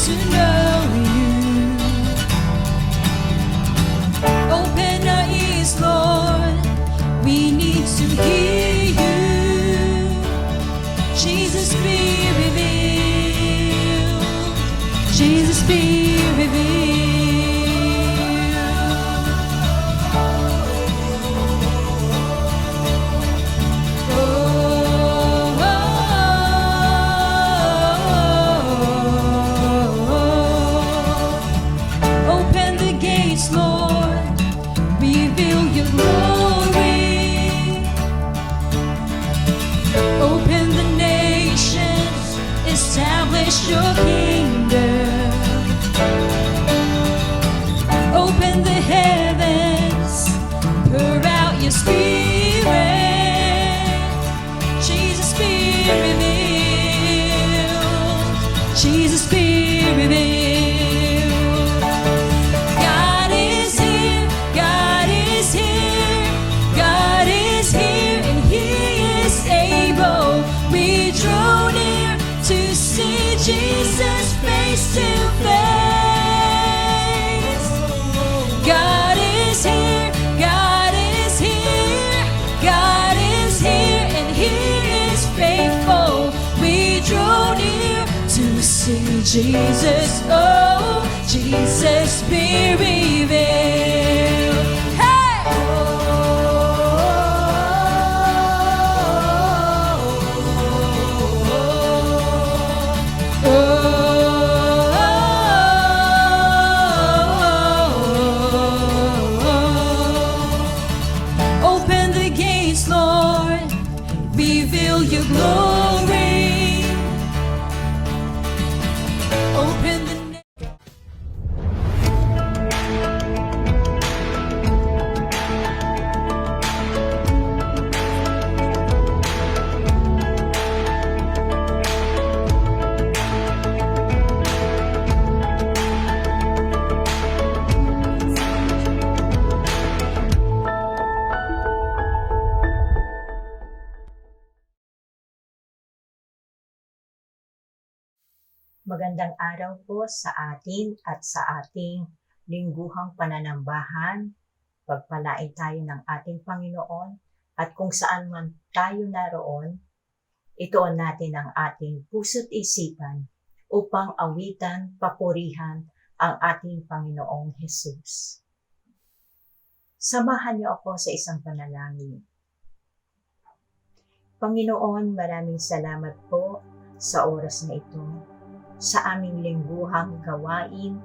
to know you. Open our ears, Lord, we need to hear you. Jesus, be revealed. Jesus, be revealed. Open the gates, Lord, reveal your glory. Open the nations, establish your kingdom. Open the heavens, pour out your spirit. Jesus, be revealed. Jesus, be revealed. God is here, God is here, God is here, and He is able. We draw near to see Jesus face to face. God is here, God is here, God is here, and He is faithful. We draw near to see Jesus, oh, Jesus be revealed. Hey! Open the gates, Lord, reveal your glory. Open the Magandang araw po sa atin at sa ating lingguhang pananambahan. Pagpalain tayo ng ating Panginoon at kung saan man tayo naroon, ituon natin ang ating puso't isipan upang awitan, papurihan ang ating Panginoong Hesus. Samahan niyo ako sa isang panalangin. Panginoon, maraming salamat po sa oras na ito, sa aming lingguhang gawain.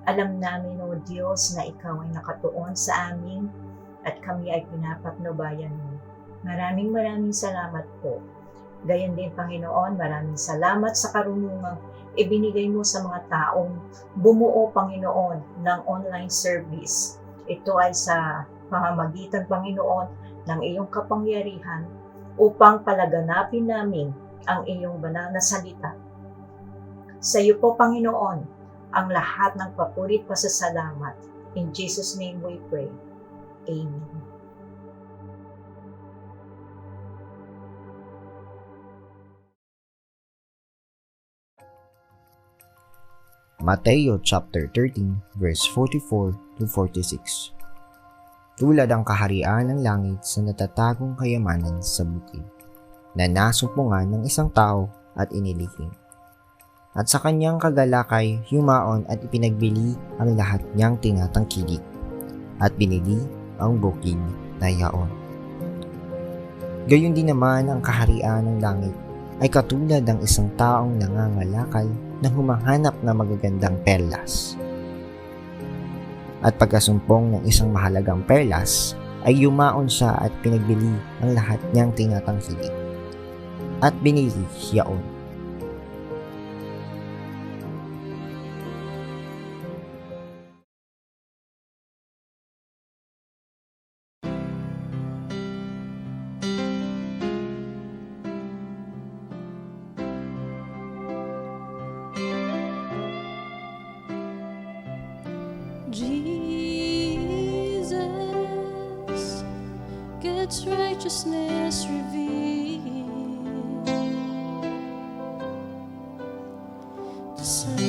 Alam namin, O Diyos, na Ikaw ay nakatuon sa amin at kami ay pinapatnubayan mo. Maraming salamat po. Gayon din, Panginoon, maraming salamat sa karunungang ibinigay mo sa mga taong bumuo, Panginoon, ng online service. Ito ay sa pamamagitan, Panginoon, ng iyong kapangyarihan upang palaganapin namin ang iyong banal na salita. Sa iyo po, Panginoon, ang lahat ng papuri at pasasalamat. In Jesus' name we pray. Amen. Mateo chapter 13 verse 44 to 46. Tulad ang kaharian ng langit sa natatagong kayamanan sa bukid, na nasumpungan ng isang tao at inilihim. At sa kanyang kagalakay, yumaon at ipinagbili ang lahat niyang tinatangkilik, at binili ang bukid na yaon. Gayon din naman ang kaharian ng langit ay katulad ng isang taong nangangalakal na humahanap ng magagandang perlas. At pagkasumpong ng isang mahalagang perlas, ay yumaon siya at pinagbili ang lahat niyang tinatangkilik, at binili yaon. Jesus, God's righteousness revealed. The Son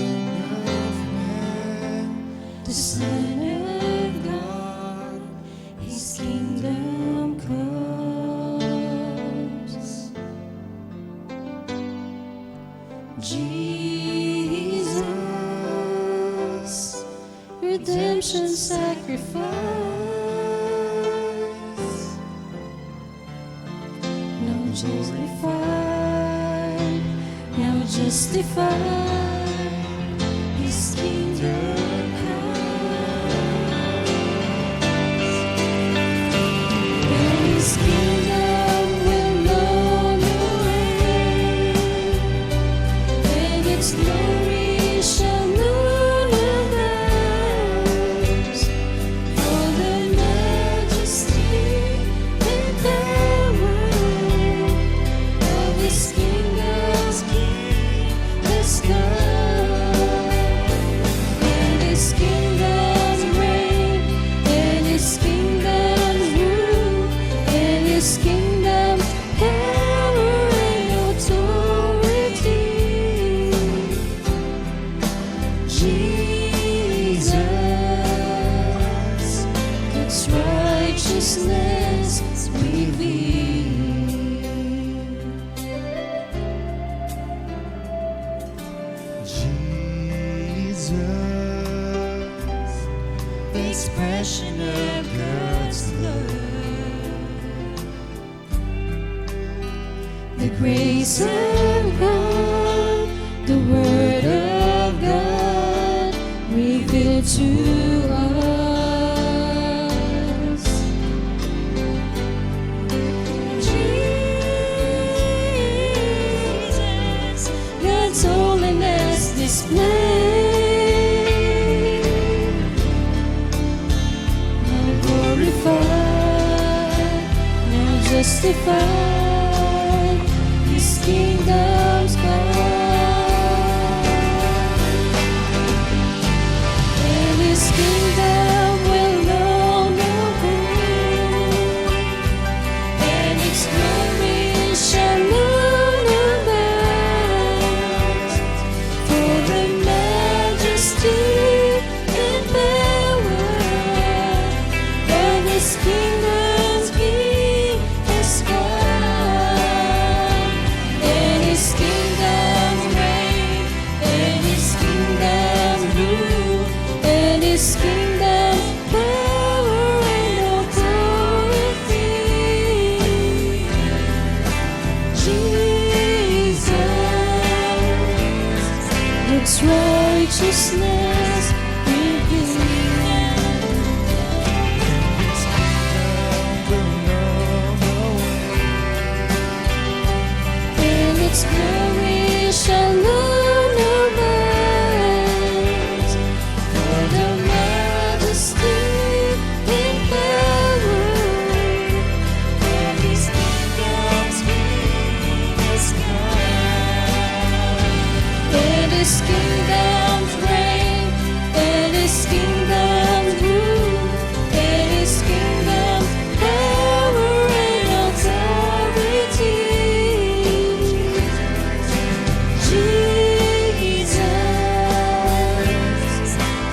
the Son of God, His kingdom comes. Jesus, redemption sacrifice, now justified, now justified, His kingdom comes, and His kingdom will know no end, and its glory shall know no bounds, for the majesty and power of His kingdom's King has come, and His kingdom's reign, and His kingdom's rule, and His kingdom's power and authority. Jesus, God's righteousness revealed. Jesus, The expression of God's love, the grace of God, the Word of God revealed to us. Jesus, God's holiness displayed, now glorified, now justified, His kingdom's come, and His kingdom will know no end, and its glory shall know no bounds, for the majesty and power of His kingdom's King has come, and His kingdom's reign, and His kingdom's rule, and His kingdom's power and authority. Jesus, its righteousness revealed. His kingdom will know no end. And its glory shall know no bounds, for the majesty and power of His kingdom's King has come, and His kingdom's reign, and His kingdom's rule, and His kingdom's power and authority. Jesus,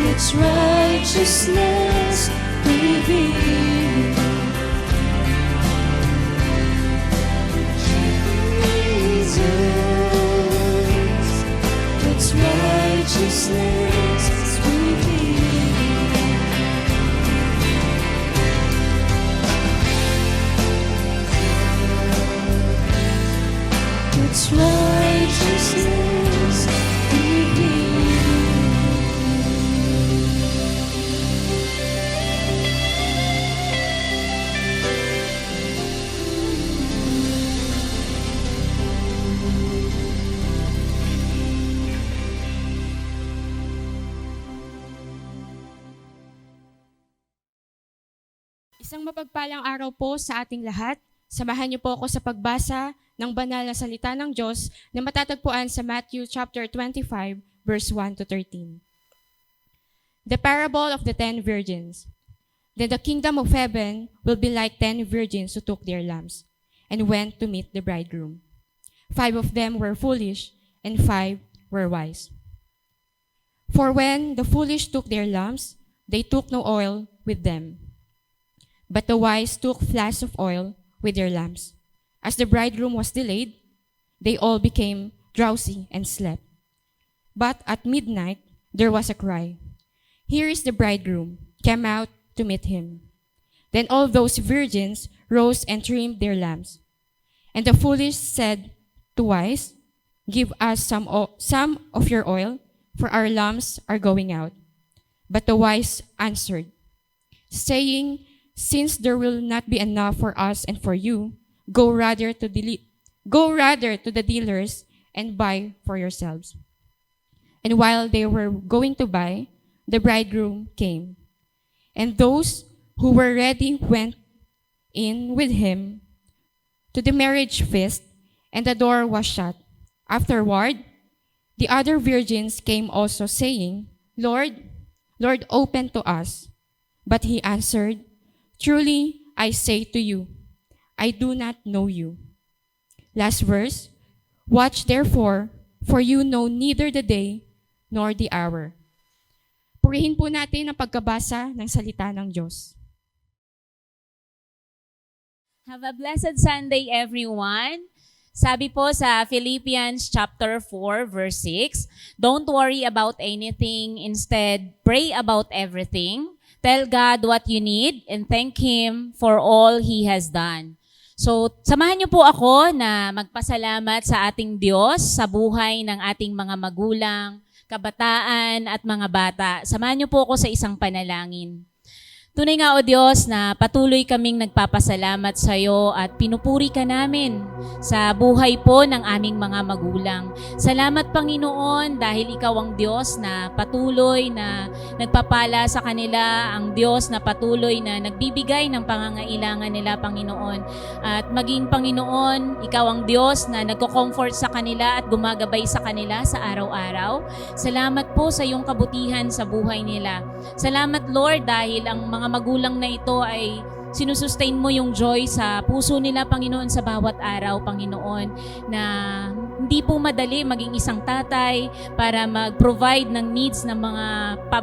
its righteousness revealed. Jesus, its righteousness revealed. Its righteousness Isang mapagpalang araw po sa ating lahat. Samahan niyo po ako sa pagbasa ng banal na salita ng Diyos na matatagpuan sa Matthew chapter 25, verse 1 to 13. The parable of the 10 virgins. Then the kingdom of heaven will be like 10 virgins who took their lamps and went to meet the bridegroom. 5 of them were foolish, and 5 were wise. For when the foolish took their lamps, they took no oil with them. But the wise took flasks of oil with their lamps. As the bridegroom was delayed, they all became drowsy and slept. But at midnight there was a cry, "Here is the bridegroom, come out to meet him." Then all those virgins rose and trimmed their lamps. And the foolish said to wise, "Give us some of your oil, for our lamps are going out." But the wise answered, saying, "Since there will not be enough for us and for you, go rather to the dealers and buy for yourselves." And while they were going to buy, the bridegroom came. And those who were ready went in with him to the marriage feast, and the door was shut. Afterward, the other virgins came also, saying, "Lord, Lord, open to us." But he answered, "Truly I say to you, I do not know you." Last verse, "Watch therefore, for you know neither the day nor the hour." Purihin po natin ang pagkabasa ng salita ng Diyos. Have a blessed Sunday, everyone. Sabi po sa Philippians chapter 4, verse 6, "Don't worry about anything. Instead, pray about everything. Tell God what you need and thank Him for all He has done." So, samahan niyo po ako na magpasalamat sa ating Diyos sa buhay ng ating mga magulang, kabataan at mga bata. Samahan niyo po ako sa isang panalangin. Tunay nga, O Diyos, na patuloy kaming nagpapasalamat sa iyo at pinupuri ka namin sa buhay po ng aming mga magulang. Salamat, Panginoon, dahil ikaw ang Diyos na patuloy na nagpapala sa kanila, ang Diyos na patuloy na nagbibigay ng pangangailangan nila, Panginoon. At maging, Panginoon, ikaw ang Diyos na nagko-comfort sa kanila at gumagabay sa kanila sa araw-araw. Salamat po sa iyong kabutihan sa buhay nila. Salamat, Lord, dahil ang mga magulang na ito ay sinusustain mo yung joy sa puso nila, Panginoon, sa bawat araw, Panginoon, na hindi po madali maging isang tatay para mag-provide ng needs ng mga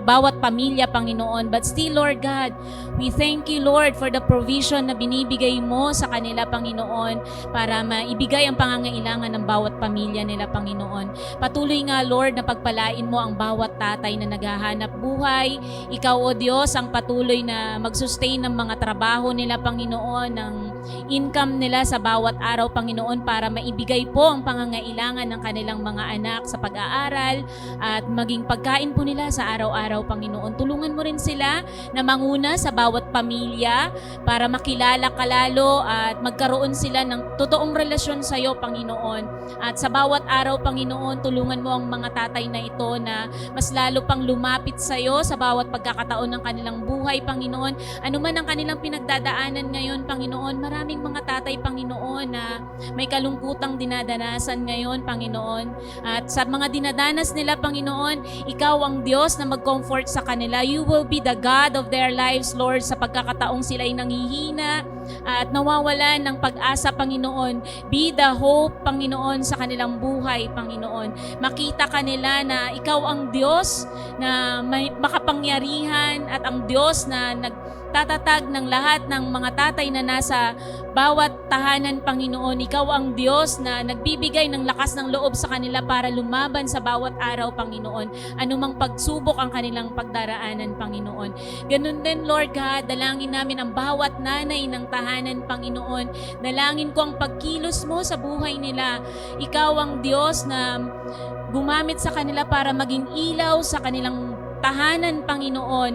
bawat pamilya, Panginoon. But still, Lord God, we thank you, Lord, for the provision na binibigay mo sa kanila, Panginoon, para maibigay ang pangangailangan ng bawat pamilya nila, Panginoon. Patuloy nga, Lord, na pagpalain mo ang bawat tatay na naghahanap buhay. Ikaw, O Diyos, ang patuloy na mag-sustain ng mga trabaho nila, Panginoon, ng income nila sa bawat araw, Panginoon, para maibigay po ang pangangailangan ng kanilang mga anak sa pag-aaral at maging pagkain po nila sa araw-araw, Panginoon. Tulungan mo rin sila na manguna sa bawat pamilya para makilala ka lalo at magkaroon sila ng totoong relasyon sa iyo, Panginoon. At sa bawat araw, Panginoon, tulungan mo ang mga tatay na ito na mas lalo pang lumapit sa iyo sa bawat pagkakataon ng kanilang buhay, Panginoon. Ano man ang kanilang pinagdadaanan ngayon, Panginoon, maraming mga tatay, Panginoon, na may kalungkutang dinadanasan ngayon, Panginoon. At sa mga dinadanas nila, Panginoon, ikaw ang Diyos na mag-comfort sa kanila. You will be the God of their lives, Lord, sa pagkakataong sila ay nanghihina at nawawalan ng pag-asa, Panginoon. Be the hope, Panginoon, sa kanilang buhay, Panginoon. Makita kanila na ikaw ang Diyos na may makapangyarihan at ang Diyos na nagtatatag ng lahat ng mga tatay na nasa bawat tahanan, Panginoon. Ikaw ang Diyos na nagbibigay ng lakas ng loob sa kanila para lumaban sa bawat araw, Panginoon. Anumang pagsubok ang kanilang pagdaraanan, Panginoon. Ganun din, Lord God, dalangin namin ang bawat nanay ng tahanan, Panginoon. Dalangin ko ang pagkilos mo sa buhay nila. Ikaw ang Diyos na gumamit sa kanila para maging ilaw sa kanilang tahanan, Panginoon,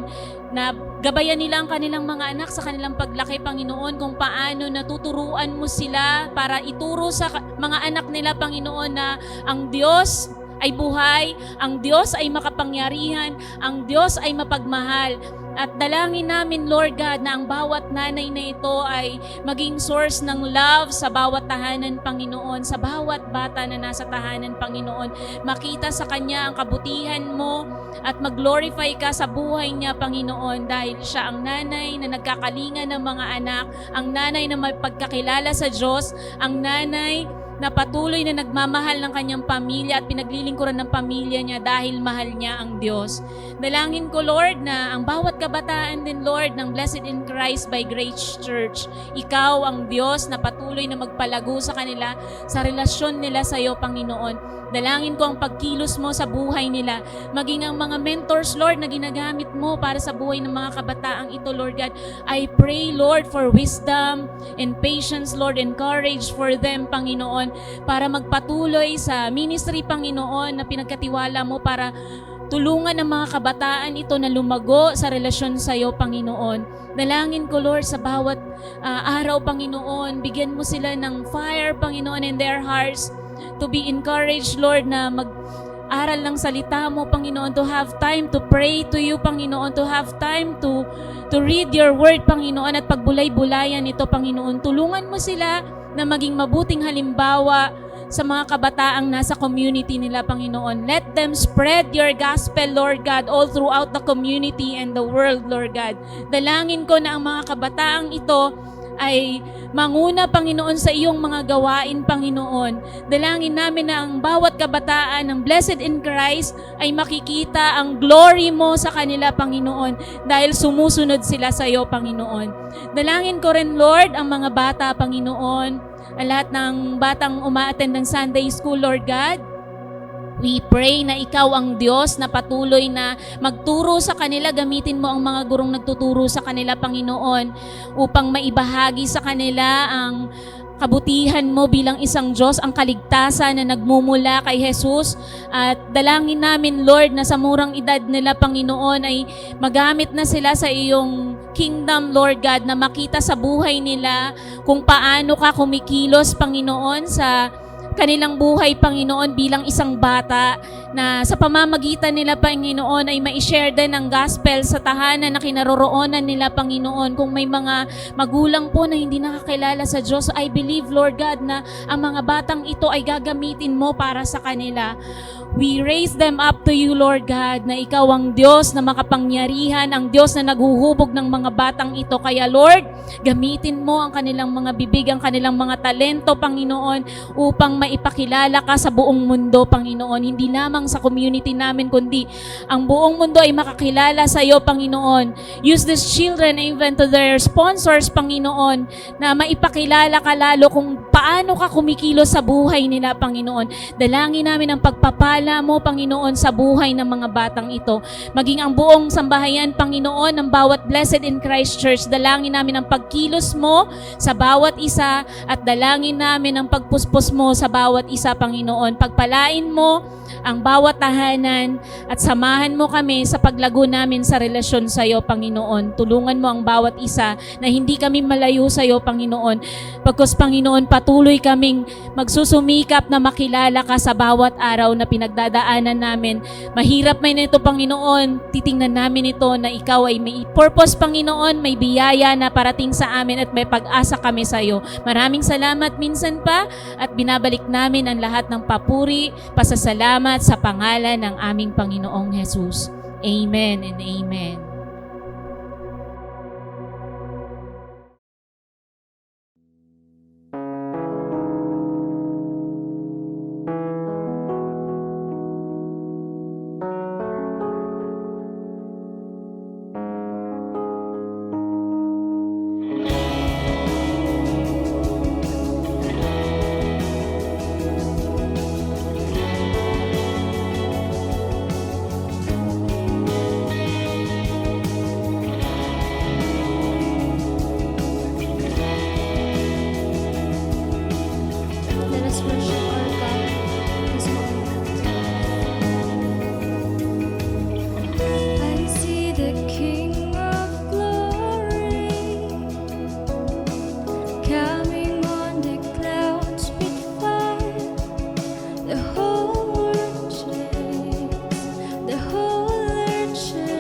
na gabayan nila ang kanilang mga anak sa kanilang paglaki, Panginoon, kung paano natuturuan mo sila para ituro sa mga anak nila, Panginoon, na ang Diyos ay buhay, ang Diyos ay makapangyarihan, ang Diyos ay mapagmahal. At dalangin namin, Lord God, na ang bawat nanay na ito ay maging source ng love sa bawat tahanan, Panginoon, sa bawat bata na nasa tahanan, Panginoon. Makita sa kanya ang kabutihan mo at mag-glorify ka sa buhay niya, Panginoon, dahil siya ang nanay na nagkakalinga ng mga anak, ang nanay na may pagkakilala sa Diyos, ang nanay na patuloy na nagmamahal ng kanyang pamilya at pinaglilingkuran ng pamilya niya dahil mahal niya ang Diyos. Dalangin ko, Lord, na ang bawat kabataan din, Lord, ng Blessed in Christ by Grace Church, Ikaw ang Diyos na patuloy na magpalago sa kanila, sa relasyon nila sa iyo, Panginoon. Dalangin ko ang pagkilos mo sa buhay nila, maging ang mga mentors, Lord, na ginagamit mo para sa buhay ng mga kabataang ito, Lord God. I pray, Lord, for wisdom and patience, Lord, and courage for them, Panginoon, para magpatuloy sa ministry, Panginoon, na pinagkatiwala mo para tulungan ang mga kabataan ito na lumago sa relasyon sa iyo, Panginoon. Dalangin ko, Lord, sa bawat araw, Panginoon, bigyan mo sila ng fire, Panginoon, in their hearts to be encouraged, Lord, na mag-aral ng salita mo, Panginoon, to have time to pray to you, Panginoon, to have time to read your word, Panginoon, at pagbulay-bulayan ito, Panginoon. Tulungan mo sila na maging mabuting halimbawa sa mga kabataang nasa community nila, Panginoon. Let them spread your gospel, Lord God, all throughout the community and the world, Lord God. Dalangin ko na ang mga kabataang ito ay manguna, Panginoon, sa iyong mga gawain, Panginoon. Dalangin namin na ang bawat kabataan ng Blessed in Christ ay makikita ang glory mo sa kanila, Panginoon, dahil sumusunod sila sa iyo, Panginoon. Dalangin ko rin, Lord, ang mga bata, Panginoon, ang lahat ng batang umaattend ng Sunday School, Lord God. We pray na ikaw ang Diyos na patuloy na magturo sa kanila. Gamitin mo ang mga gurong nagtuturo sa kanila, Panginoon, upang maibahagi sa kanila ang kabutihan mo bilang isang Diyos, ang kaligtasan na nagmumula kay Jesus. At dalangin namin, Lord, na sa murang edad nila, Panginoon, ay magamit na sila sa iyong kingdom, Lord God, na makita sa buhay nila kung paano ka kumikilos, Panginoon, sa kanilang buhay, Panginoon, bilang isang bata, na sa pamamagitan nila, Panginoon, ay ma-share din ang gospel sa tahanan na kinaroroonan nila, Panginoon. Kung may mga magulang po na hindi nakakilala sa Diyos, I believe, Lord God, na ang mga batang ito ay gagamitin mo para sa kanila. We raise them up to you, Lord God, na ikaw ang Diyos na makapangyarihan, ang Diyos na naghuhubog ng mga batang ito. Kaya, Lord, gamitin mo ang kanilang mga bibig, ang kanilang mga talento, Panginoon, upang maipakilala ka sa buong mundo, Panginoon. Hindi lamang sa community namin, kundi ang buong mundo ay makakilala sa iyo, Panginoon. Use these children even to their sponsors, Panginoon, na maipakilala ka lalo kung paano ka kumikilos sa buhay nila, Panginoon. Dalangin namin ang pagpapala mo, Panginoon, sa buhay ng mga batang ito. Maging ang buong sambahayan, Panginoon, ng bawat Blessed in Christ Church. Dalangin namin ang pagkilos mo sa bawat isa at dalangin namin ang pagpuspos mo sa bawat isa, Panginoon. Pagpalain mo ang bawat tahanan at samahan mo kami sa paglago namin sa relasyon sa iyo, Panginoon. Tulungan mo ang bawat isa na hindi kami malayo sa iyo, Panginoon. Pagkus, Panginoon, patuloy kaming magsusumikap na makilala ka sa bawat araw na pinagdadaanan namin. Mahirap man ito, Panginoon. Titingnan namin ito na ikaw ay may purpose, Panginoon, may biyaya na parating sa amin at may pag-asa kami sa iyo. Maraming salamat minsan pa at binabalik namin ang lahat ng papuri, pasasalamat sa pangalan ng aming Panginoong Jesus. Amen and amen. Let us worship our God this moment. I see the King of Glory coming on the clouds with fire. The whole world shakes. The whole earth shakes.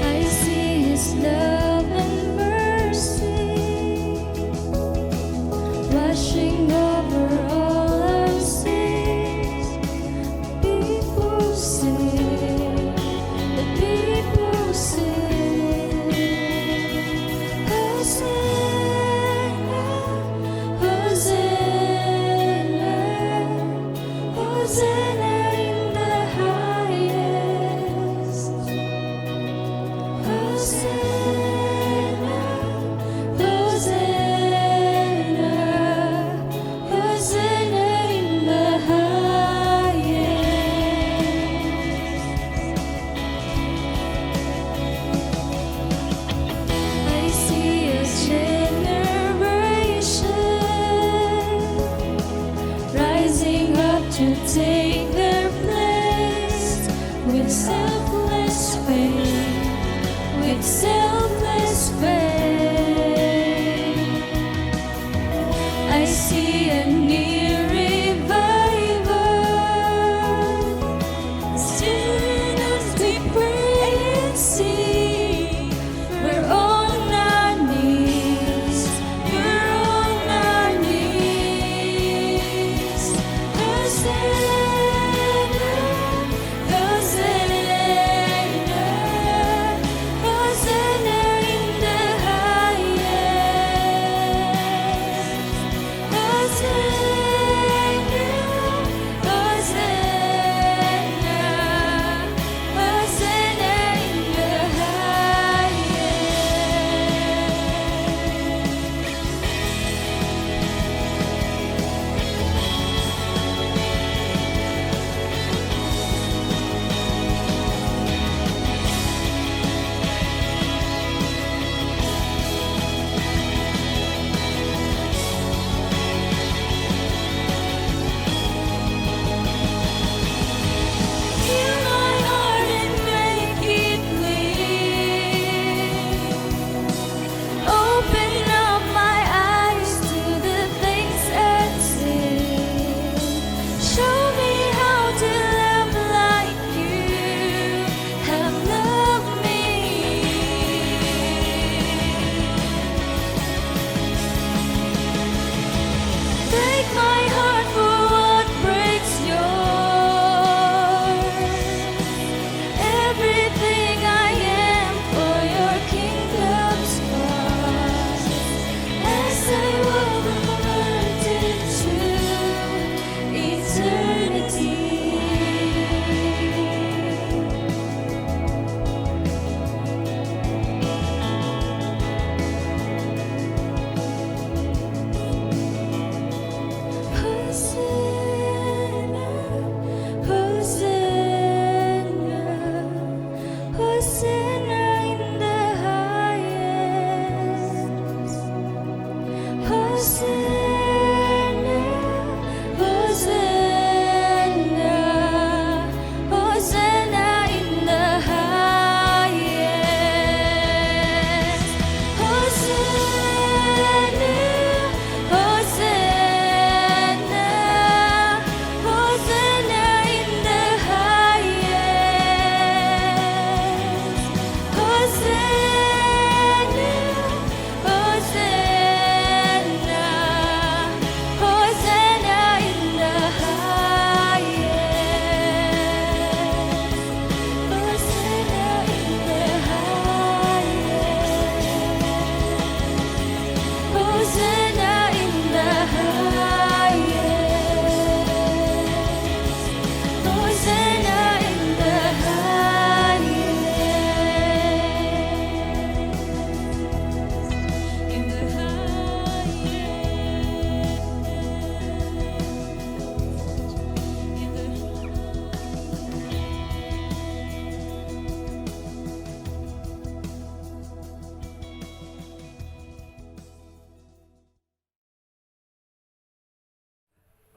I see His love and mercy washing over all our sins. People sing, the people sing, Hosanna,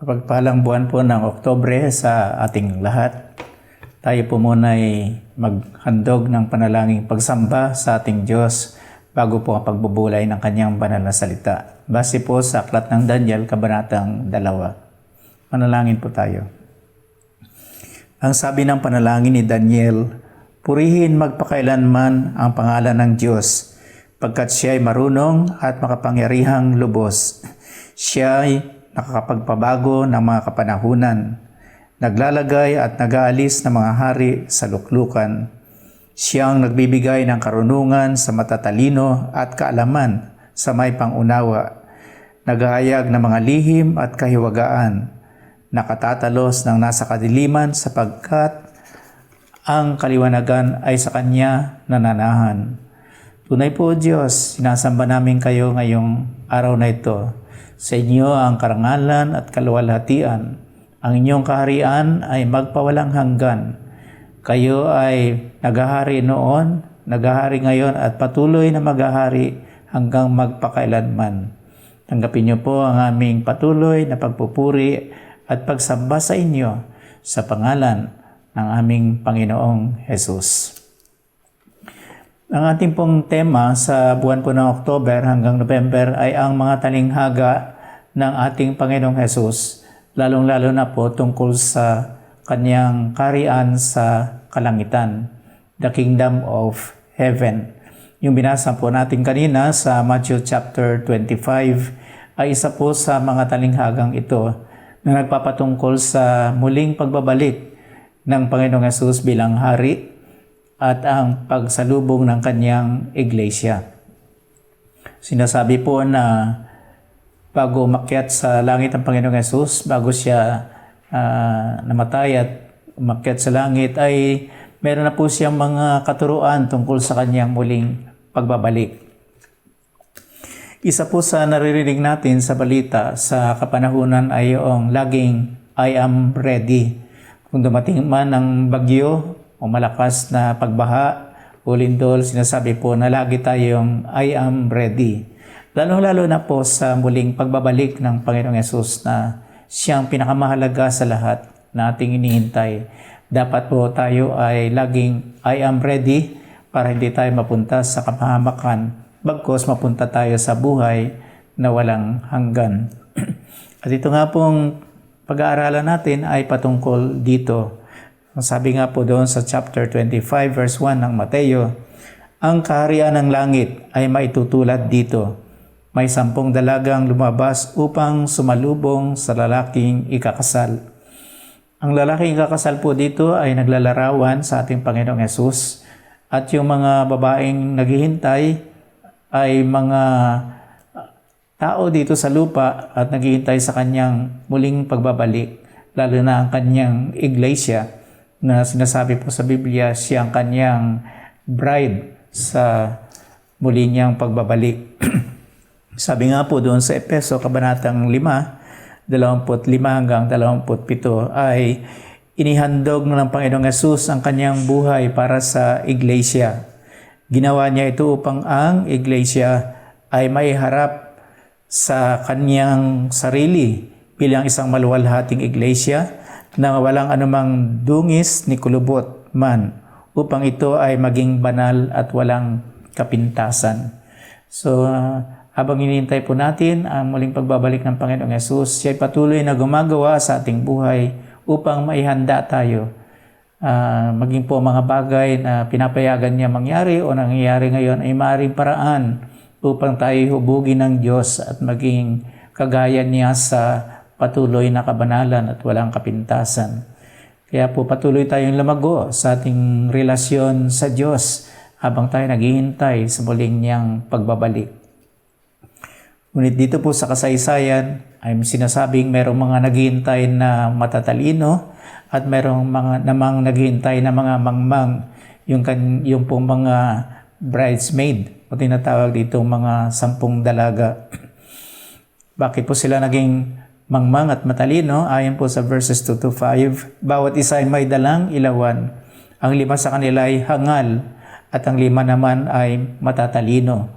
Mapagpalang buwan po ng Oktubre sa ating lahat. Tayo po muna ay maghandog ng panalangin pagsamba sa ating Diyos bago po ang pagbubulay ng kanyang banal na salita. Base po sa Aklat ng Daniel, Kabanatang 2. Manalangin po tayo. Ang sabi ng panalangin ni Daniel, purihin magpakailanman ang pangalan ng Diyos, pagkat siya ay marunong at makapangyarihang lubos. Siya ay nakakapagpabago ng mga kapanahunan, naglalagay at nag-aalis ng mga hari sa luklukan. Siyang nagbibigay ng karunungan sa matatalino at kaalaman sa may pangunawa, naghahayag ng mga lihim at kahiwagaan, nakatatalos ng nasa kadiliman sapagkat ang kaliwanagan ay sa Kanya nananahan. Tunay po, Diyos, sinasamba namin kayo ngayong araw na ito. Sa inyo ang karangalan at kaluwalhatian. Ang inyong kaharian ay magpawalang hanggan. Kayo ay naghahari noon, naghahari ngayon at patuloy na maghahari hanggang magpakailanman. Tanggapin niyo po ang aming patuloy na pagpupuri at pagsamba sa inyo sa pangalan ng aming Panginoong Jesus. Ang ating pong tema sa buwan po ng October hanggang November ay ang mga talinghaga ng ating Panginoong Jesus, lalong-lalo na po tungkol sa kanyang kaharian sa kalangitan, the kingdom of heaven. Yung binasa po natin kanina sa Matthew chapter 25 ay isa po sa mga talinghagang ito na nagpapatungkol sa muling pagbabalik ng Panginoong Jesus bilang hari at ang pagsalubong ng kanyang iglesia. Sinasabi po na bago umakyat sa langit ang Panginoong Jesus, bago siya namatay at umakyat sa langit, ay meron na po siyang mga katuruan tungkol sa kanyang muling pagbabalik. Isa po sa naririnig natin sa balita sa kapanahunan ay yung laging I am ready. Kung dumating man ang bagyo o malakas na pagbaha o lindol, sinasabi po na lagi tayong I am ready. Lalo-lalo na po sa muling pagbabalik ng Panginoong Yesus na siyang pinakamahalaga sa lahat na ating inihintay. Dapat po tayo ay laging I am ready para hindi tayo mapunta sa kapahamakan, bagkus mapunta tayo sa buhay na walang hanggan. At ito nga pong pag-aaralan natin ay patungkol dito. Sabi nga po doon sa chapter 25 verse 1 ng Mateo, ang kaharian ng langit ay maitutulad dito. May 10 dalagang lumabas upang sumalubong sa lalaking ikakasal. Ang lalaking ikakasal po dito ay naglalarawan sa ating Panginoong Yesus, at yung mga babaeng naghihintay ay mga tao dito sa lupa at naghihintay sa kanyang muling pagbabalik, lalo na ang kanyang iglesia na sinasabi po sa Biblia siya ang kanyang bride sa muli niyang pagbabalik. Sabi nga po doon sa Efeso, Kabanatang 5, 25 hanggang 27 ay inihandog ng Panginoong Yesus ang kanyang buhay para sa iglesia. Ginawa niya ito upang ang iglesia ay maiharap sa kanyang sarili bilang isang maluwalhating iglesia na walang anumang dungis ni kulubot man upang ito ay maging banal at walang kapintasan. So, habang hinihintay po natin ang muling pagbabalik ng Panginoong Yesus, siya ay patuloy na gumagawa sa ating buhay upang maihanda tayo. Maging po mga bagay na pinapayagan niya mangyari o nangyayari ngayon ay maaaring paraan upang tayo hubugin ng Diyos at maging kagaya niya sa patuloy na kabanalan at walang kapintasan. Kaya po patuloy tayong lumago sa ating relasyon sa Diyos habang tayo naghihintay sa muling niyang pagbabalik. Ngunit dito po sa kasaysayan ay sinasabing merong mga naghihintay na matatalino at merong mga namang naghihintay na mga mangmang, yung pong mga bridesmaid o tinatawag dito mga 10 dalaga. Bakit po sila naging mangmang at matalino? Ayon po sa verses 2 to 5, bawat isa ay may dalang ilawan. Ang 5 sa kanila ay hangal at ang 5 naman ay matatalino.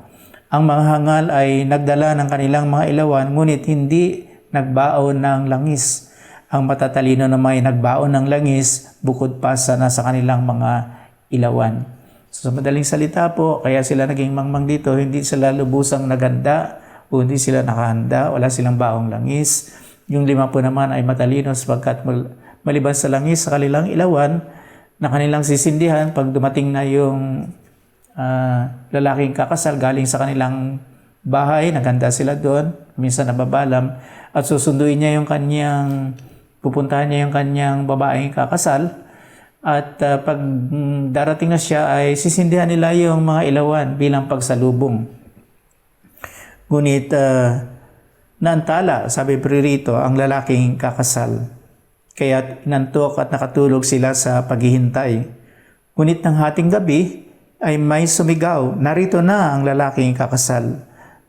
Ang mga hangal ay nagdala ng kanilang mga ilawan ngunit hindi nagbaon ng langis. Ang matatalino naman ay nagbaon ng langis bukod pa sa nasa kanilang mga ilawan. So, sa madaling salita po, kaya sila naging mangmang dito, hindi sila lubusang naganda o hindi sila nakahanda, wala silang baong langis. Yung 5 po naman ay matalino sapagkat maliban sa langis sa kanilang ilawan na kanilang sisindihan pag dumating na yung lalaking kakasal galing sa kanilang bahay, naganda sila doon, minsan nababalam, at susunduin niya yung pupuntahan niya yung kanyang babaeng kakasal, at pag darating na siya ay sisindihan nila yung mga ilawan bilang pagsalubong. Ngunit naantala, sabi rito, ang lalaking kakasal. Kaya inantok at nakatulog sila sa paghihintay. Ngunit ng hating gabi ay may sumigaw, narito na ang lalaking kakasal.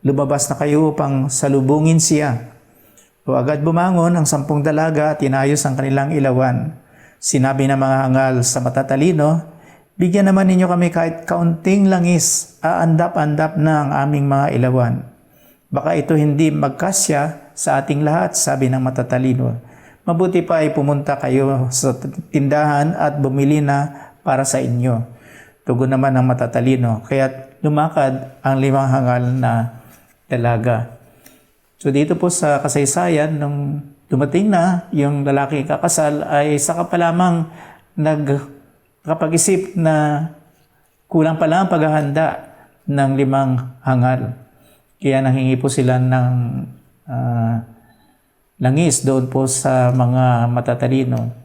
Lumabas na kayo upang salubungin siya. O agad bumangon ang 10 dalaga at inayos ang kanilang ilawan. Sinabi ng mga hangal sa matatalino, bigyan naman ninyo kami kahit kaunting langis, aandap-andap na ang aming mga ilawan. Baka ito hindi magkasya sa ating lahat, sabi ng matatalino. Mabuti pa ay pumunta kayo sa tindahan at bumili na para sa inyo. Tugon naman ng matatalino, kaya lumakad ang 5 hangal na dalaga. So dito po sa kasaysayan, nung dumating na yung lalaki kakasal, ay saka pa lamang nagkapag-isip na kulang pa lang ang paghahanda ng 5 hangal. Kaya nanghingi po sila ng langis doon po sa mga matatalino.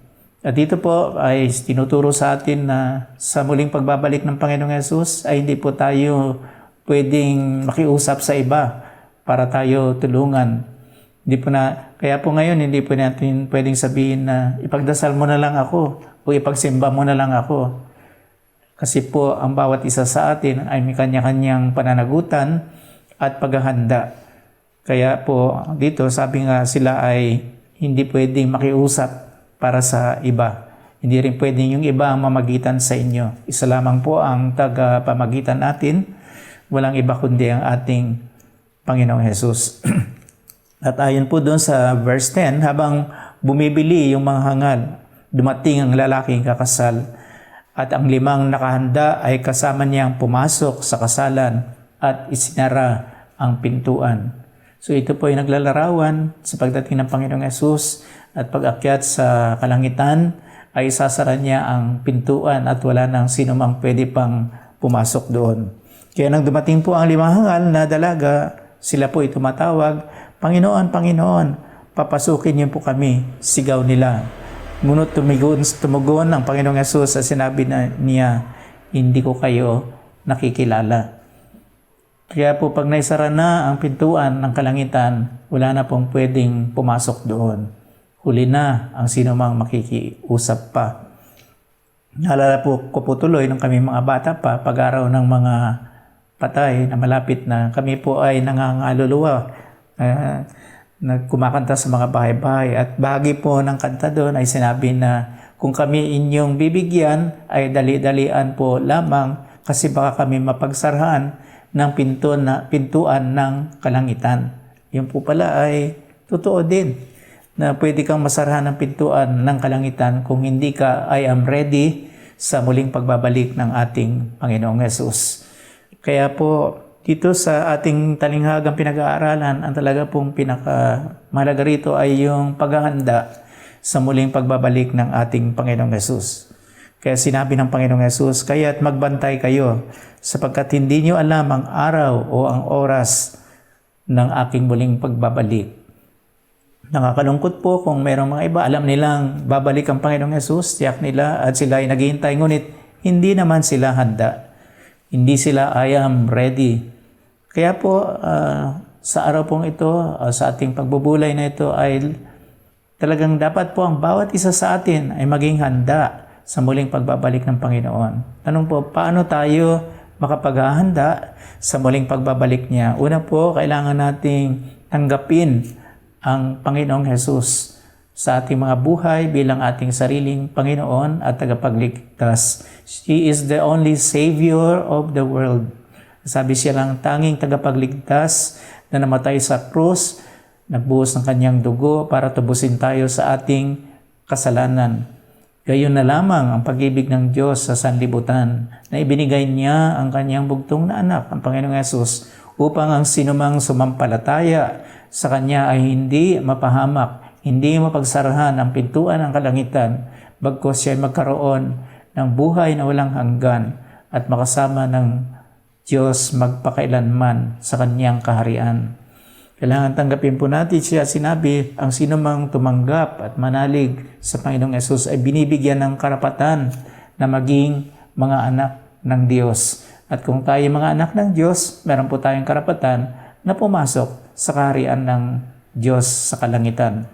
At dito po ay tinuturo sa atin na sa muling pagbabalik ng Panginoong Yesus ay hindi po tayo pwedeng makiusap sa iba para tayo tulungan. Kaya po ngayon hindi po natin pwedeng sabihin na ipagdasal mo na lang ako o ipagsimba mo na lang ako. Kasi po ang bawat isa sa atin ay may kanya-kanyang pananagutan at paghahanda. Kaya po dito sabi nga sila ay hindi pwedeng makiusap para sa iba. Hindi rin pwedeng yung iba ang mamagitan sa inyo. Isa lamang po ang tagapamagitan natin. Walang iba kundi ang ating Panginoong Hesus. At ayon po doon sa verse 10, habang bumibili yung mga hangal, dumating ang lalaking kakasal. At ang 5 nakahanda ay kasama niyang pumasok sa kasalan at isinara ang pintuan. So ito po ay naglalarawan sa pagdating ng Panginoong Yesus at pag-akyat sa kalangitan ay sasara niya ang pintuan at wala nang sino mang pwede pang pumasok doon. Kaya nang dumating po ang 5 hangal na dalaga, sila po ay tumatawag, Panginoon, Panginoon, papasukin niyo po kami, sigaw nila. Ngunit tumugon ang Panginoong Yesus at sinabi niya, hindi ko kayo nakikilala. Kaya po pag naisara na ang pintuan ng kalangitan, wala na pong pwedeng pumasok doon. Huli na ang sino mang makikiusap pa. Naalala po ko po tuloy nung kami mga bata pa, pag-araw ng mga patay na malapit na, kami po ay nangangaluluwa, nagkumakanta sa mga bahay-bahay. At bahagi po ng kanta doon ay sinabi na kung kami inyong bibigyan ay dali-dalian po lamang kasi baka kami mapagsarahan ng pintuan ng kalangitan. yun po pala ay totoo din na pwede kang masarahan ng pintuan ng kalangitan kung hindi ka I am ready sa muling pagbabalik ng ating Panginoong Yesus. Kaya po, dito sa ating talinghagang pinag-aaralan, ang talaga pong pinakamahalaga rito ay yung paghahanda sa muling pagbabalik ng ating Panginoong Yesus. Kaya sinabi ng Panginoong Yesus, kaya't magbantay kayo sapagkat hindi nyo alam ang araw o ang oras ng aking muling pagbabalik. Nakakalungkot po kung mayroong mga iba, alam nilang babalik ang Panginoong Yesus, tiyak nila at sila ay naghihintay, ngunit hindi naman sila handa. Hindi sila I am ready. Kaya po sa araw pong ito, sa ating pagbubulay na ito ay talagang dapat po ang bawat isa sa atin ay maging handa sa muling pagbabalik ng Panginoon. Tanong po, paano tayo makapaghahanda sa muling pagbabalik niya? Una po, kailangan nating tanggapin ang Panginoong Jesus sa ating mga buhay bilang ating sariling Panginoon at tagapagligtas. He is the only Savior of the world. Sabi siya lang, tanging tagapagligtas na namatay sa krus, nagbuhos ng kanyang dugo para tubusin tayo sa ating kasalanan. Gayon na lamang ang pag-ibig ng Diyos sa sanlibutan na ibinigay niya ang kanyang bugtong na anak, ang Panginoong Yesus, upang ang sinumang sumampalataya sa Kanya ay hindi mapahamak, hindi mapagsarahan ang pintuan ng kalangitan, bagkus siya ay magkaroon ng buhay na walang hanggan at makasama ng Diyos magpakailanman sa Kanyang kaharian. Kailangan tanggapin po natin siya. Sinabi, ang sinumang tumanggap at manalig sa Panginoong Yesus ay binibigyan ng karapatan na maging mga anak ng Diyos. At kung tayo mga anak ng Diyos, meron po tayong karapatan na pumasok sa kaharian ng Diyos sa kalangitan.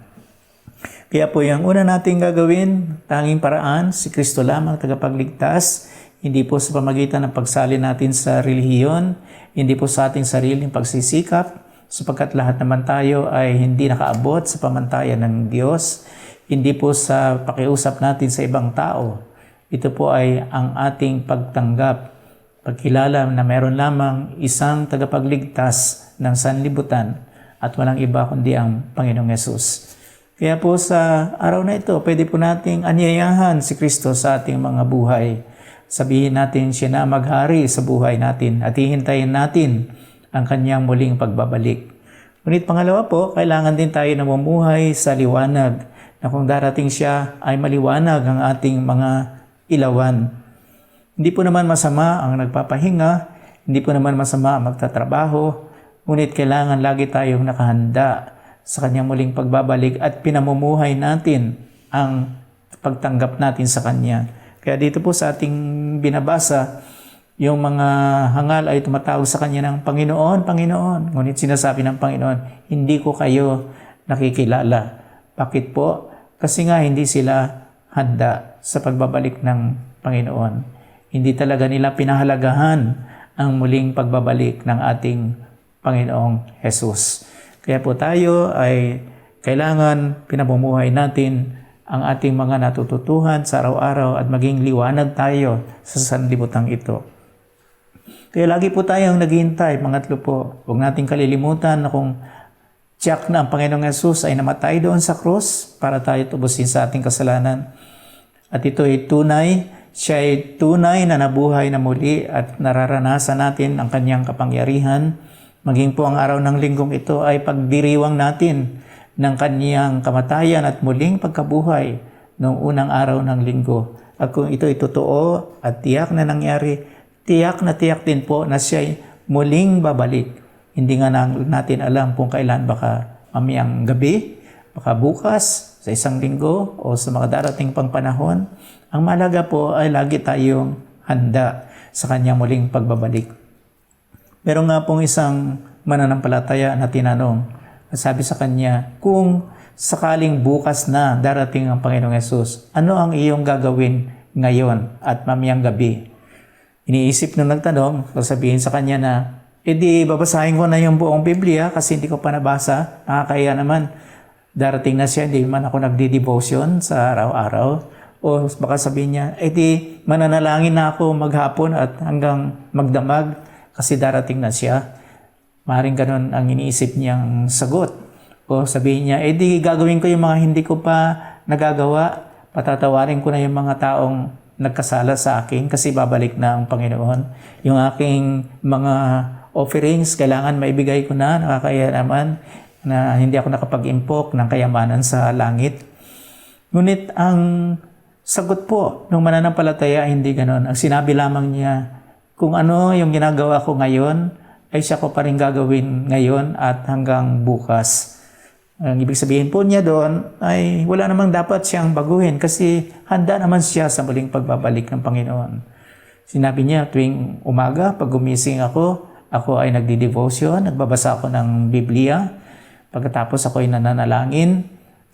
Kaya po yung una nating gagawin, tanging paraan, si Kristo lamang tagapagligtas, hindi po sa pamagitan ng pagsali natin sa relihiyon, hindi po sa ating sariling pagsisikap, sapagkat lahat naman tayo ay hindi nakaabot sa pamantayan ng Diyos, hindi po sa pakiusap natin sa ibang tao. Ito po ay ang ating pagtanggap, pagkilala na meron lamang isang tagapagligtas ng sanlibutan at walang iba kundi ang Panginoong Yesus. Kaya po sa araw na ito, pwede po nating anyayahan si Kristo sa ating mga buhay. Sabihin natin siya na maghari sa buhay natin at hihintayin natin ang kanyang muling pagbabalik. Ngunit pangalawa po, kailangan din tayo na mamumuhay sa liwanag na kung darating siya ay maliwanag ang ating mga ilawan. Hindi po naman masama ang nagpapahinga, hindi po naman masama ang magtatrabaho, ngunit kailangan lagi tayong nakahanda sa kanyang muling pagbabalik at pinamumuhay natin ang pagtanggap natin sa kanya. Kaya dito po sa ating binabasa, yung mga hangal ay tumatawag sa kanya ng Panginoon, Panginoon. Ngunit sinasabi ng Panginoon, hindi ko kayo nakikilala. Bakit po? Kasi nga hindi sila handa sa pagbabalik ng Panginoon. Hindi talaga nila pinahalagahan ang muling pagbabalik ng ating Panginoong Jesus. Kaya po tayo ay kailangan pinamumuhay natin ang ating mga natututuhan sa araw-araw at maging liwanag tayo sa sanlibutan ito. Kaya lagi po tayong naghihintay, pangatlo po, huwag nating kalilimutan na kung tiyak na ang Panginoong Yesus ay namatay doon sa krus para tayo tubusin sa ating kasalanan. At ito ay tunay, siya ay tunay na nabuhay na muli at nararanasan natin ang kanyang kapangyarihan. Maging po ang araw ng linggong ito ay pagdiriwang natin ng kanyang kamatayan at muling pagkabuhay noong unang araw ng linggo. At kung ito ay totoo at tiyak na nangyari, tiyak na tiyak din po na siya ay muling babalik. Hindi nga natin alam kung kailan, baka mamayang gabi, baka bukas, sa isang linggo, o sa mga darating pang panahon. Ang mahalaga po ay lagi tayong handa sa kanyang muling pagbabalik. Meron nga pong isang mananampalataya na tinanong, sabi sa kanya, kung sakaling bukas na darating ang Panginoong Yesus, ano ang iyong gagawin ngayon at mamayang gabi? Iniisip nung nagtanong, sabihin sa kanya na, edi babasahin ko na yung buong Biblia kasi hindi ko pa nabasa. Nakakaya naman, darating na siya, hindi man ako nagdi-devotion sa araw-araw. O baka sabihin niya, edi mananalangin na ako maghapon at hanggang magdamag kasi darating na siya. Maring ganun ang iniisip niyang sagot. O sabihin niya, di gagawin ko yung mga hindi ko pa nagagawa. Patatawarin ko na yung mga taong nagkasala sa akin kasi babalik na ang Panginoon. Yung aking mga offerings, kailangan maibigay ko na, nakakaya naman na hindi ako nakapag-impok ng kayamanan sa langit. Ngunit ang sagot po ng mananampalataya ay hindi ganon. Ang sinabi lamang niya, kung ano yung ginagawa ko ngayon, ay siya ko pa rin gagawin ngayon at hanggang bukas. Ang ibig sabihin po niya doon ay wala namang dapat siyang baguhin kasi handa naman siya sa muling pagbabalik ng Panginoon. Sinabi niya tuwing umaga, pag gumising ako ay nagdi-devotion, nagbabasa ako ng Biblia. Pagkatapos ako ay nananalangin.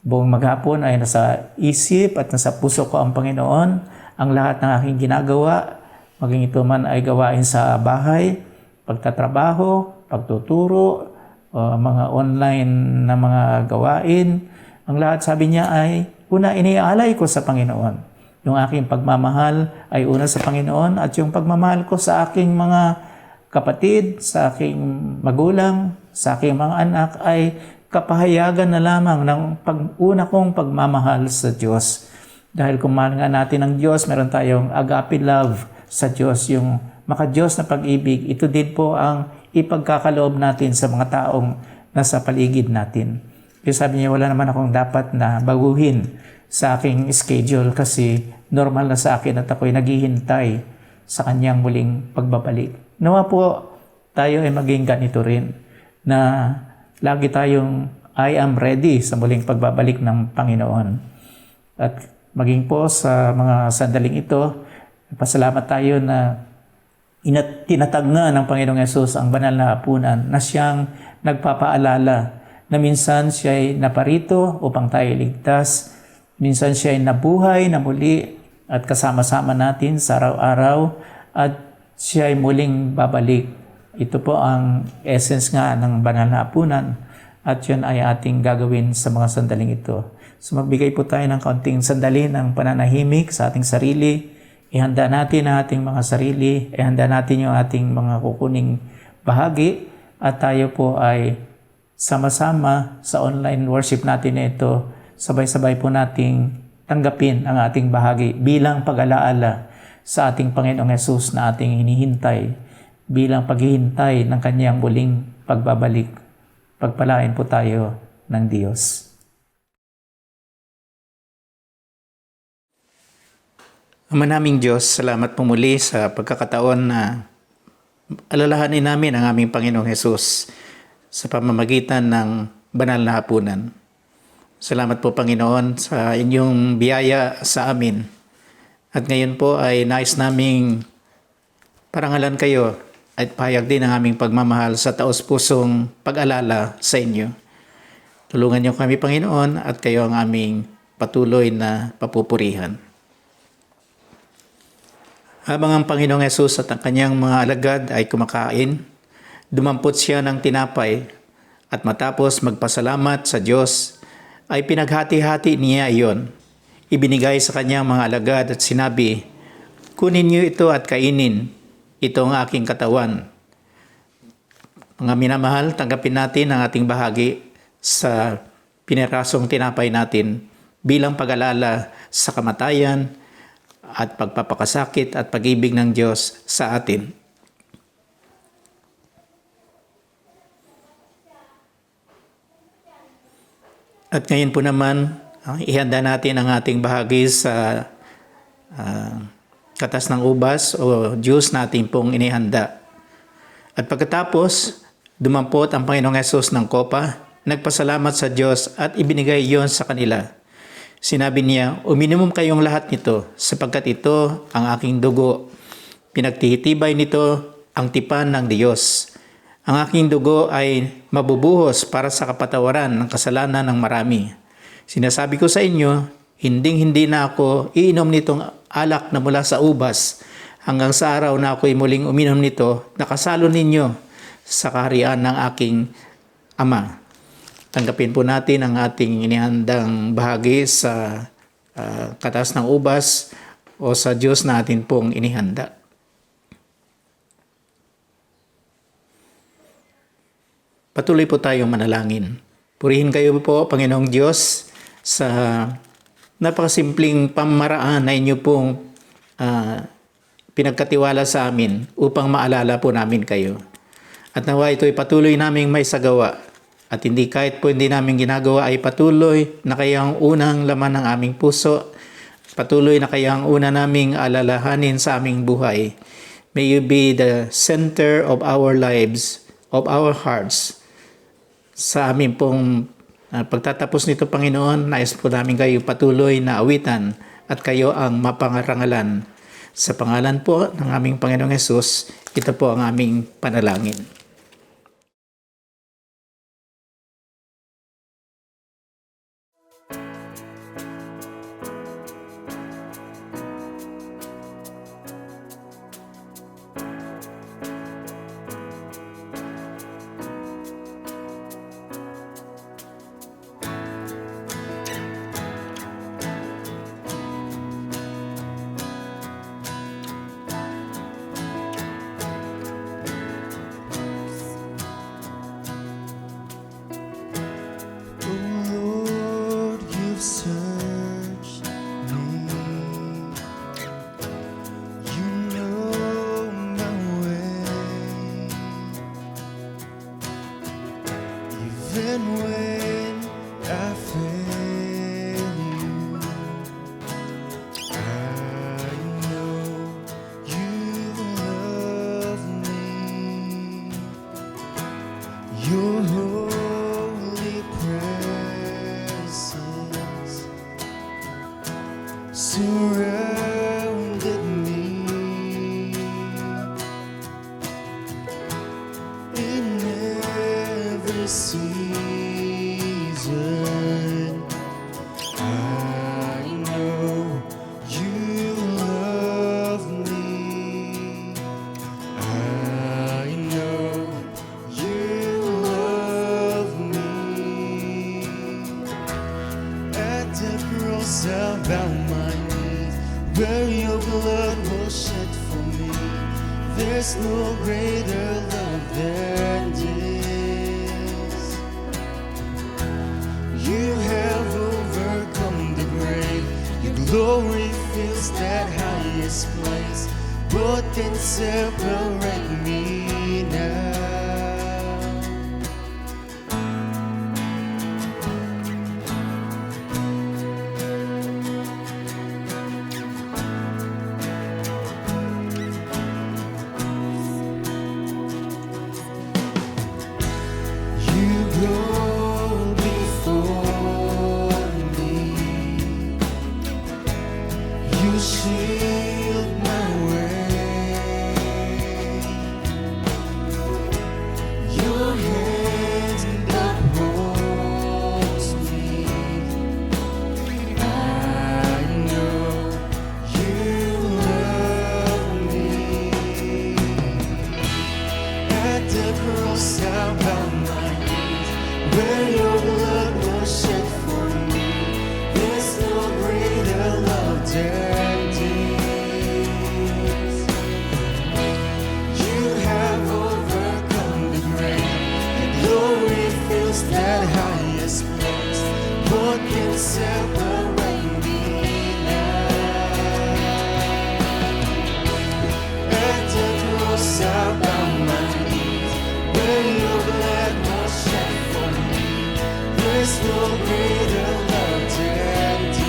Buong maghapon ay nasa isip at nasa puso ko ang Panginoon. Ang lahat ng aking ginagawa, maging ito man ay gawain sa bahay, pagtatrabaho, pagtuturo, mga online na mga gawain. Ang lahat sabi niya ay una iniaalay ko sa Panginoon. Yung aking pagmamahal ay una sa Panginoon at yung pagmamahal ko sa aking mga kapatid, sa aking magulang, sa aking mga anak ay kapahayagan na lamang ng una kong pagmamahal sa Diyos. Dahil kung mahal nga natin ang Diyos, meron tayong agape love sa Diyos, yung maka-Diyos na pag-ibig. Ito din po ang ipagkakaloob natin sa mga taong nasa paligid natin. Kaya sabi niya, wala naman akong dapat na baguhin sa aking schedule kasi normal na sa akin at ako'y naghihintay sa kanyang muling pagbabalik. Nawa po tayo ay maging ganito rin na lagi tayong I am ready sa muling pagbabalik ng Panginoon. At maging po sa mga sandaling ito, pasalamat tayo na tinatag nga ng Panginoong Yesus ang banal na hapunan na siyang nagpapaalala na minsan siya ay naparito upang tayo ligtas, minsan siya ay nabuhay na muli at kasama-sama natin sa araw-araw at siya ay muling babalik. Ito po ang essence nga ng banal na hapunan at yun ay ating gagawin sa mga sandaling ito. So magbigay po tayo ng kaunting sandali ng pananahimik sa ating sarili. Ihanda natin ang ating mga sarili, ihanda natin yung ating mga kukuning bahagi at tayo po ay sama-sama sa online worship natin na ito, sabay-sabay po nating tanggapin ang ating bahagi bilang pag-alaala sa ating Panginoong Yesus na ating hinihintay, bilang paghihintay ng kanyang muling pagbabalik. Pagpalain po tayo ng Diyos. Ama naming Diyos, salamat po muli sa pagkakataon na alalahanin namin ang aming Panginoong Hesus sa pamamagitan ng banal na hapunan. Salamat po Panginoon sa inyong biyaya sa amin. At ngayon po ay nais naming parangalan kayo at pahayag din ang aming pagmamahal sa taos-pusong pag-alala sa inyo. Tulungan niyo kami Panginoon at kayo ang aming patuloy na papupurihan. Habang ang Panginoong Yesus at ang kanyang mga alagad ay kumakain, dumampot siya ng tinapay at matapos magpasalamat sa Diyos, ay pinaghati-hati niya iyon. Ibinigay sa kanyang mga alagad at sinabi, "Kunin niyo ito at kainin, ito ang aking katawan." Mga minamahal, tanggapin natin ang ating bahagi sa pinirasong tinapay natin bilang pag-alala sa kamatayan at pagpapakasakit at pag-ibig ng Diyos sa atin. At ngayon po naman, ihanda natin ang ating bahagi sa katas ng ubas o juice natin pong inihanda. At pagkatapos, dumampot ang Panginoong Yesus ng kopa, nagpasalamat sa Diyos at ibinigay iyon sa kanila. Sinabi niya, "Uminom kayong lahat nito, sapagkat ito ang aking dugo. Pinagtitibay nito ang tipan ng Diyos. Ang aking dugo ay mabubuhos para sa kapatawaran ng kasalanan ng marami. Sinasabi ko sa inyo, hindi na ako iinom nitong alak na mula sa ubas, hanggang sa araw na ako'y muling uminom nito, nakasalo ninyo sa kaharian ng aking Ama." Tanggapin po natin ang ating inihandang bahagi sa katas ng ubas o sa Diyos na atin pong inihanda. Patuloy po tayong manalangin. Purihin kayo po, Panginoong Diyos, sa napakasimpleng pamaraan na inyo pong pinagkatiwala sa amin upang maalala po namin kayo. At nawa ito'y patuloy naming may sagawa. At hindi kahit po hindi namin ginagawa ay patuloy na kayo ang unang laman ng aming puso. Patuloy na kayo ang una naming alalahanin sa aming buhay. May you be the center of our lives, of our hearts. Sa amin pong pagtatapos nito, Panginoon, nais po namin kayo patuloy na awitan at kayo ang mapangarangalan. Sa pangalan po ng aming Panginoong Hesus, ito po ang aming panalangin. Oh Lord, you've searched me. You know my way. Even when I fail you, I know you love me. Your holy presence surrounded me in every season. I know you love me. I know you love me. At the cross I bow my knees, where your blood was shed for me. There's no greater love than this. You have overcome the grave. Your glory fills that highest place. What can separate me now? You go before me. You shield my way. Your hands upholds me. I know you love me. At the cross I bow my knees, where your blood was shed for me. There's no greater love than this. You have overcome the grave. Your glory fills that highest place. What can separate me now? At the cross I bow my knees, where your blood was shed for me. There's no greater love than this.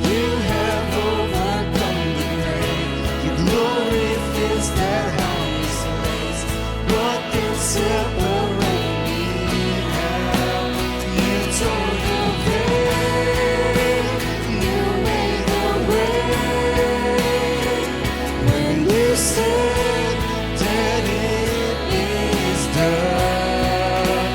You have overcome the grave. Your glory fills that highest place. What can separate me now? You tore the veil. You made a way. When you said that it is done,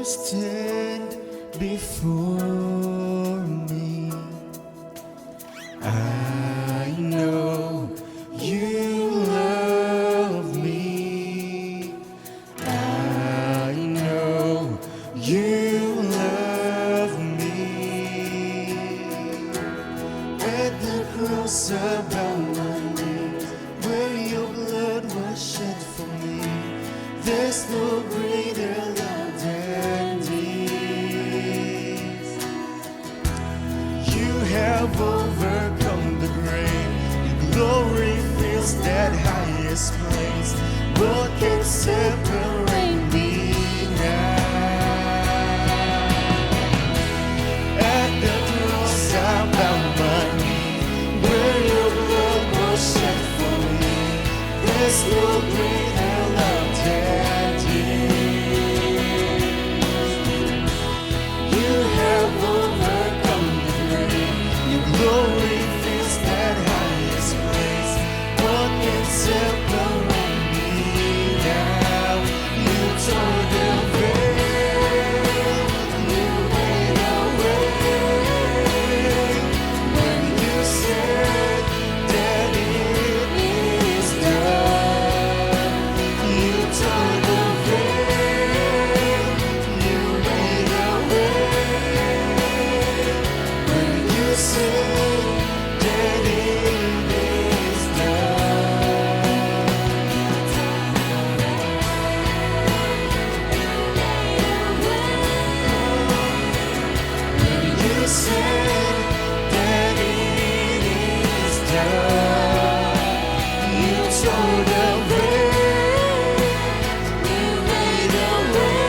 stand before me. I know you love me. I know you love me. At the cross I bow my knee, where your blood was shed for me. There's no greater love than this. You have overcome the grave. Your glory fills that highest place. What can separate me now? At the cross I bow my knee, where your blood was shed for me. There's no greater love than this. You have overcome the grave. Your glory fills that highest place. What can separate me now? You tore the veil. You made a way when you said that it is done. You tore the veil. You made a way when you said that it is done. When you said that it is done, you tore the veil, you made a way.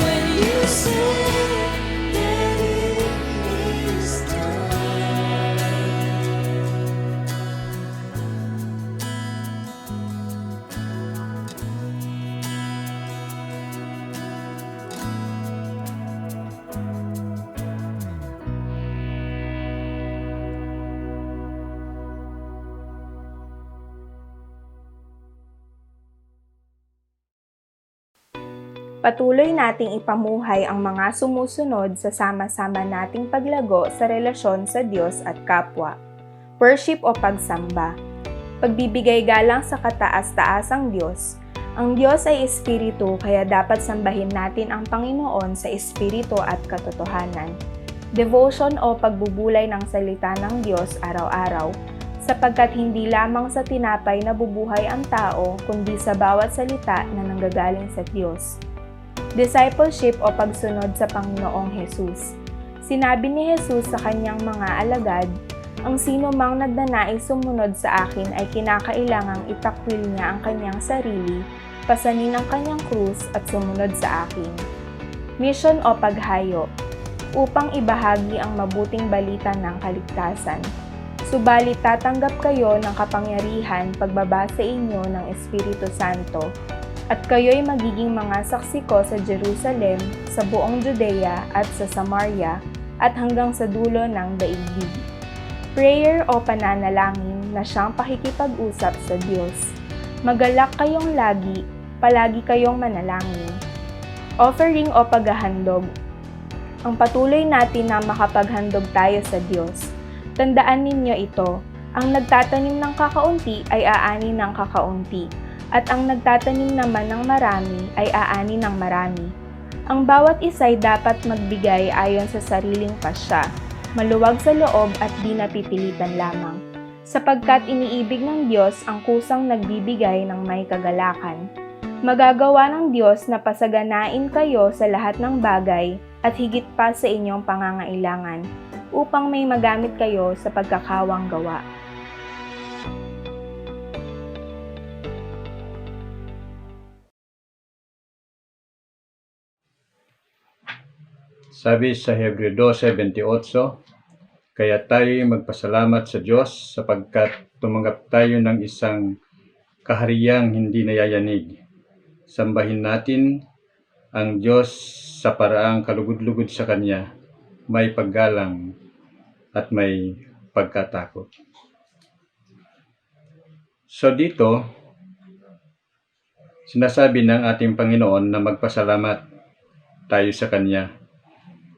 When you said that it is done. Patuloy nating ipamuhay ang mga sumusunod sa sama-sama nating paglago sa relasyon sa Diyos at kapwa. Worship o pagsamba. Pagbibigay galang sa kataas-taasang Diyos. Ang Diyos ay Espiritu, kaya dapat sambahin natin ang Panginoon sa Espiritu at katotohanan. Devotion o pagbubulay ng salita ng Diyos araw-araw, sapagkat hindi lamang sa tinapay na bubuhay ang tao, kundi sa bawat salita na nanggagaling sa Diyos. Discipleship o pagsunod sa Panginoong Hesus. Sinabi ni Jesus sa kanyang mga alagad, ang sino mang nagnanais sumunod sa akin ay kinakailangang itakwil niya ang kanyang sarili, pasanin ang kanyang krus at sumunod sa akin. Mission o paghayo. Upang ibahagi ang mabuting balita ng kaligtasan. Subalit tatanggap kayo ng kapangyarihan pagbaba sa inyo ng Espiritu Santo, at kayo'y magiging mga saksi ko sa Jerusalem, sa buong Judea at sa Samaria, at hanggang sa dulo ng daigdig. Prayer o pananalangin na siyang pakikipag-usap sa Diyos. Magalak kayong lagi, palagi kayong manalangin. Offering o paghahandog. Ang patuloy natin na makapaghandog tayo sa Diyos. Tandaan ninyo ito, ang nagtatanim ng kakaunti ay aani ng kakaunti, at ang nagtatanim naman ng marami ay aani ng marami. Ang bawat isa'y dapat magbigay ayon sa sariling pasya, maluwag sa loob at di napipilitan lamang, sapagkat iniibig ng Diyos ang kusang nagbibigay ng may kagalakan. Magagawa ng Diyos na pasaganain kayo sa lahat ng bagay at higit pa sa inyong pangangailangan, upang may magamit kayo sa pagkakawang gawa. Sabi sa Hebreo 12:28, kaya tayo magpasalamat sa Diyos sapagkat tumanggap tayo ng isang kahariang hindi nayayanig. Sambahin natin ang Diyos sa paraang kalugod-lugod sa Kanya, may paggalang at may pagkatakot. So dito, Sinasabi ng ating Panginoon na magpasalamat tayo sa Kanya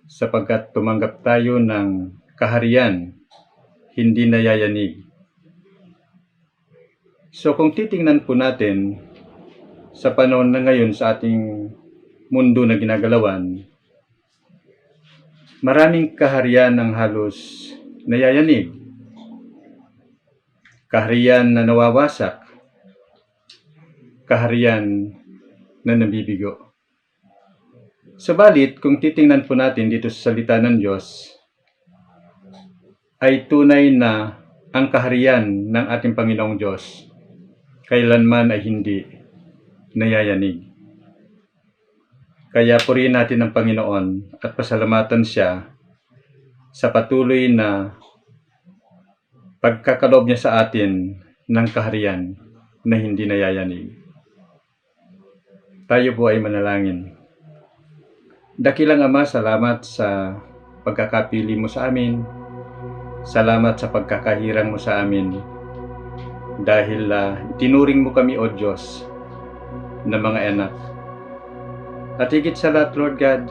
sapagkat tumanggap tayo ng kaharian, hindi nayayanig. So kung titingnan po natin sa panahon na ngayon sa ating mundo na ginagalawan, maraming kaharian ang halos nayayanig. Kaharian na nawawasak. Kaharian na nabibigo. Subalit, kung titingnan po natin dito sa salita ng Diyos, ay tunay na ang kaharian ng ating Panginoong Diyos kailanman ay hindi nayayanig. Kaya purihin natin ang Panginoon at pasalamatan Siya sa patuloy na pagkakaloob niya sa atin ng kaharian na hindi nayayanig. Tayo po ay manalangin. Dakilang Ama, salamat sa pagkakapili mo sa amin. Salamat sa pagkakahirang mo sa amin. Dahil tinuring mo kami, O Diyos, na mga anak. At higit sa lahat, Lord God,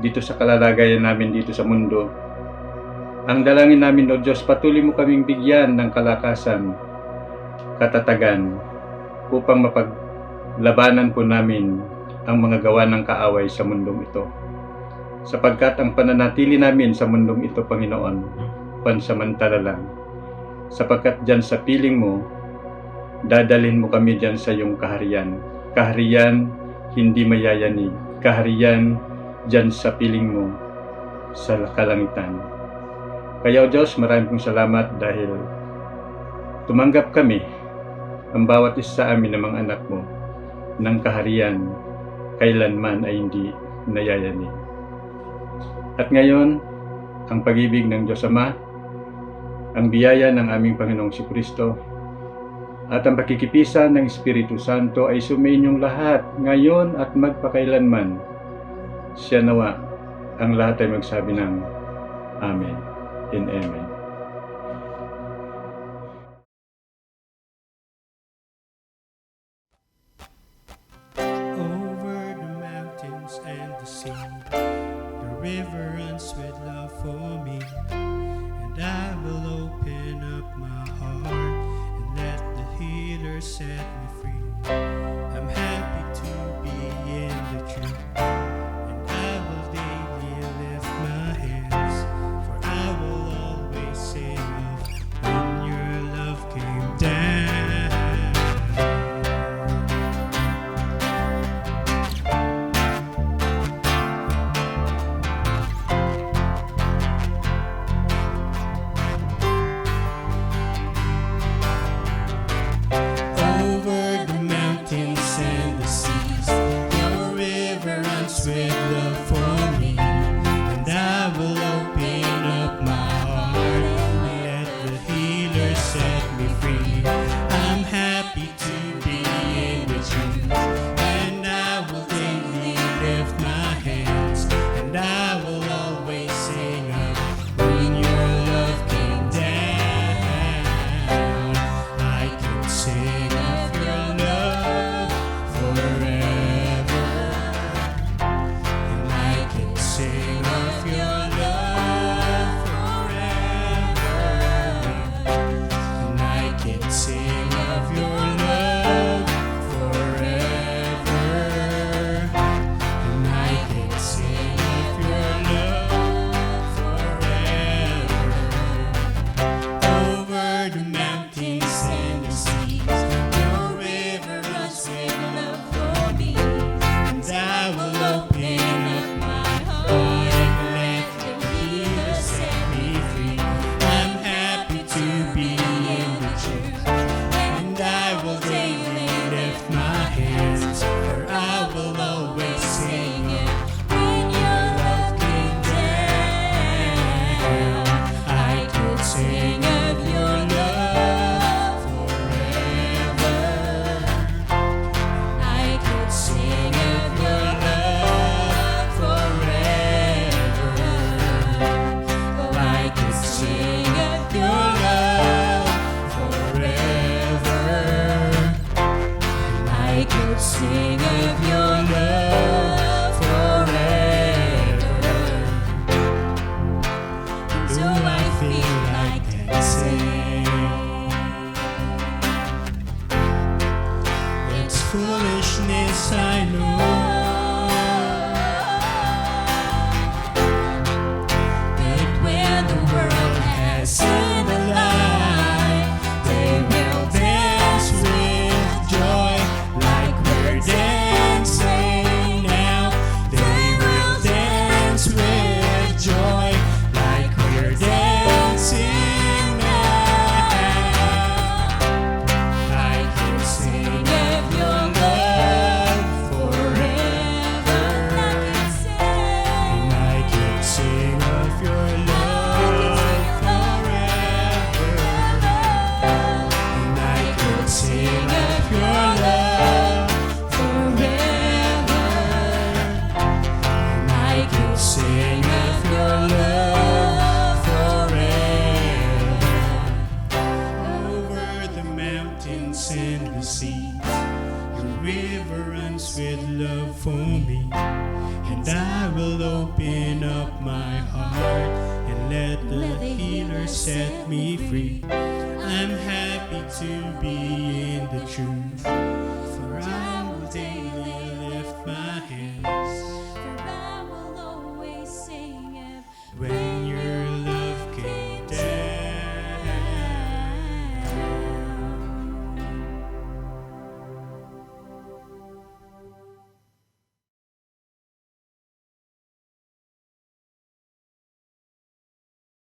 dito sa kalalagayan namin dito sa mundo, ang dalangin namin, O Diyos, patuloy mo kaming bigyan ng kalakasan, katatagan, upang mapaglabanan po namin ang mga gawa ng kaaway sa mundong ito. Sapagkat ang pananatili namin sa mundong ito, Panginoon, pansamantala lang. Sapagkat dyan sa piling mo, dadalhin mo kami dyan sa iyong kaharian. Kaharian, hindi mayayanig. Kaharian, dyan sa piling mo, sa kalangitan. Kaya, O Diyos, maraming salamat dahil tumanggap kami, ang bawat isa sa amin ng mga anak mo, ng kaharian, kailanman ay hindi nayayanig. At ngayon, ang pag-ibig ng Diyos Ama, ang biyaya ng aming Panginoong Jesucristo, at ang pakikipisan ng Espiritu Santo ay sumainyong lahat ngayon at magpakailanman. Siya nawa, ang lahat ay magsabi ng Amen and Amen. Over the mountains and the sea, the river runs with love for me, and I will open up my heart and let the healer set me free. I'm happy to be in the truth, and I will daily lift my hands, for I will always sing of when your love came down. Over the sing of your love forever. And so I feel like dancing. It's foolishness, I know. But when the world has seen the light, they will Dance with joy like we're dancing now. They will dance with joy like we're dancing now. I can sing of your love forever. I can sing. And I can sing of your love forever. And I can sing of your love forever. And I can sing of your love forever. Over the mountains and the sea, your river runs with love for me. And I will open up my heart and let the healer set me free. I'm happy to be in the truth, for I will daily